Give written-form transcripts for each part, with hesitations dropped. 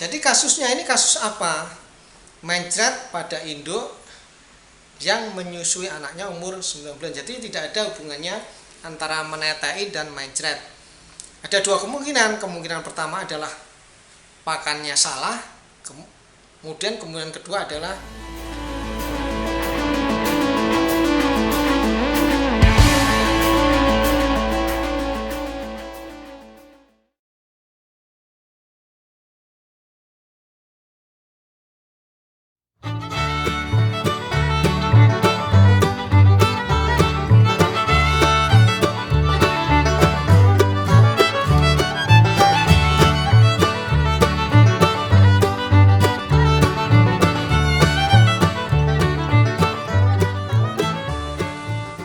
Jadi kasusnya ini kasus apa? Mencret pada induk yang menyusui anaknya umur 9 bulan. Jadi tidak ada hubungannya antara menetei dan mencret. Ada dua kemungkinan. Kemungkinan pertama adalah pakannya salah. Kemudian kedua adalah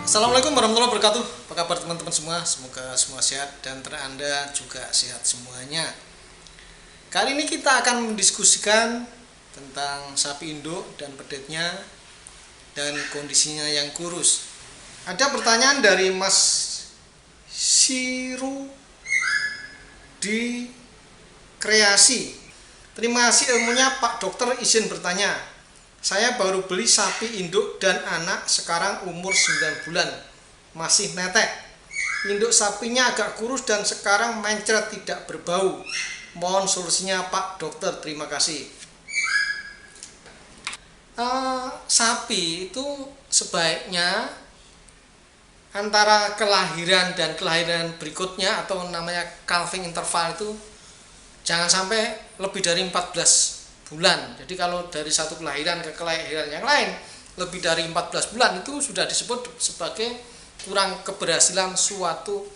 Assalamualaikum warahmatullahi wabarakatuh. Apa kabar teman-teman semua? Semoga semua sehat dan Anda juga sehat semuanya. Kali ini kita akan mendiskusikan tentang sapi induk dan pedetnya dan kondisinya yang kurus. Ada pertanyaan dari Mas Siru di Kreasi. Terima kasih ilmunya Pak Dokter, izin bertanya. Saya baru beli sapi induk dan anak sekarang umur 9 bulan. Masih netek. Induk sapinya agak kurus dan sekarang mencret tidak berbau. Mohon solusinya Pak Dokter, terima kasih. Sapi itu sebaiknya antara kelahiran dan kelahiran berikutnya atau namanya calving interval itu jangan sampai lebih dari 14 bulan. Jadi kalau dari satu kelahiran ke kelahiran yang lain lebih dari 14 bulan itu sudah disebut sebagai kurang keberhasilan suatu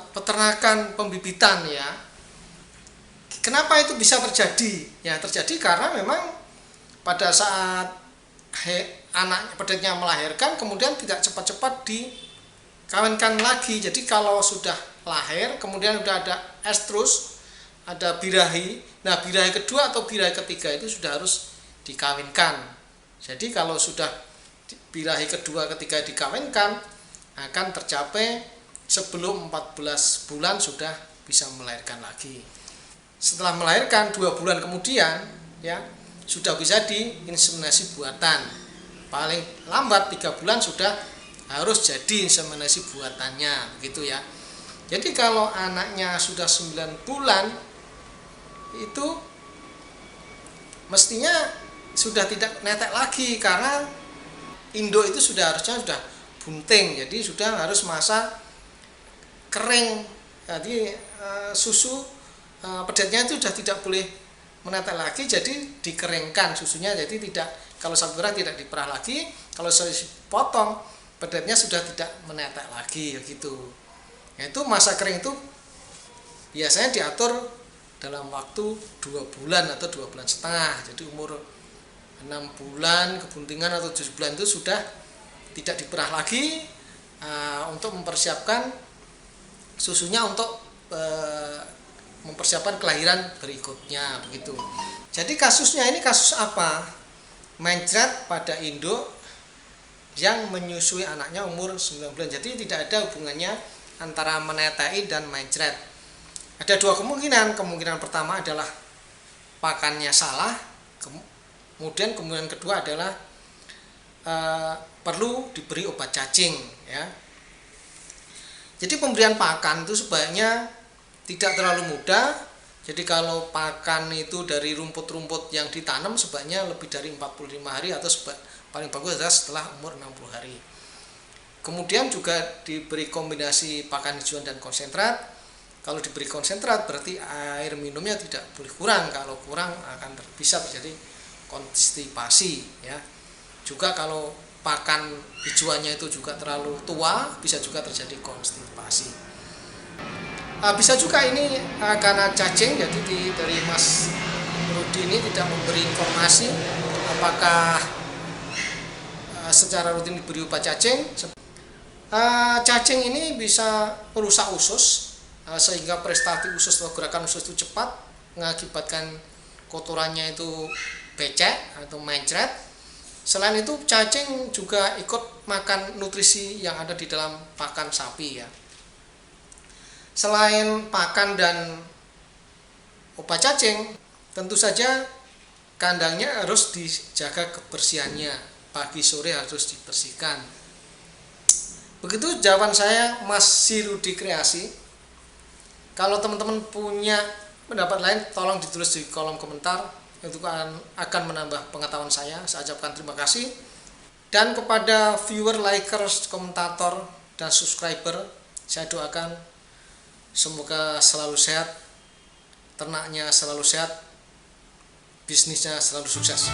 peternakan pembibitan ya. Kenapa itu bisa terjadi? Ya terjadi karena memang pada saat anak pedetnya melahirkan kemudian tidak cepat-cepat dikawinkan lagi. Jadi kalau sudah lahir kemudian sudah ada estrus, ada birahi. Nah, birahi kedua atau birahi ketiga itu sudah harus dikawinkan. Jadi kalau sudah birahi kedua ketiga dikawinkan akan tercapai sebelum 14 bulan sudah bisa melahirkan lagi. Setelah melahirkan 2 bulan kemudian ya sudah bisa diinseminasi buatan. Paling lambat 3 bulan sudah harus jadi inseminasi buatannya begitu ya. Jadi kalau anaknya sudah 9 bulan itu mestinya sudah tidak netek lagi karena induk itu harusnya sudah bunting, jadi sudah harus masa kering. Jadi susu pedetnya itu sudah tidak boleh menetek lagi, jadi dikeringkan susunya. Jadi tidak, kalau sapi perah tidak diperah lagi, kalau saya potong pedetnya sudah tidak menetek lagi gitu. Itu masa kering itu biasanya diatur dalam waktu 2 bulan atau 2 bulan setengah. Jadi umur 6 bulan kebuntingan atau 7 bulan itu sudah tidak diperah lagi untuk mempersiapkan susunya untuk mempersiapkan kelahiran berikutnya begitu. Jadi kasusnya ini kasus apa? Mencret pada induk yang menyusui anaknya umur 9 bulan. Jadi tidak ada hubungannya antara menetei dan mencret. Ada dua kemungkinan. Kemungkinan pertama adalah pakannya salah. Kemudian kedua adalah perlu diberi obat cacing ya. Jadi pemberian pakan itu sebaiknya tidak terlalu mudah. Jadi kalau pakan itu dari rumput-rumput yang ditanam sebaiknya lebih dari 45 hari atau paling bagus adalah setelah umur 60 hari. Kemudian juga diberi kombinasi pakan hijauan dan konsentrat. Kalau diberi konsentrat berarti air minumnya tidak boleh kurang. Kalau kurang akan bisa terjadi konstipasi ya. Juga kalau pakan hijauannya itu juga terlalu tua bisa juga terjadi konstipasi. Bisa juga ini karena cacing. Jadi dari Mas Rudi ini tidak memberi informasi apakah secara rutin diberi obat cacing. Cacing ini bisa merusak usus sehingga prestasi usus atau gerakan usus itu cepat, mengakibatkan kotorannya itu becek atau mencret. Selain itu cacing juga ikut makan nutrisi yang ada di dalam pakan sapi ya. Selain pakan dan obat cacing, Tentu saja kandangnya harus dijaga kebersihannya, pagi sore harus dibersihkan. Begitu jawaban saya, Mas Sirudi Kreasi. Kalau teman-teman punya pendapat lain, tolong ditulis di kolom komentar. Itu akan menambah pengetahuan saya. Saya ucapkan terima kasih. Dan kepada viewer, likers, komentator, dan subscriber, saya doakan semoga selalu sehat, ternaknya selalu sehat, bisnisnya selalu sukses.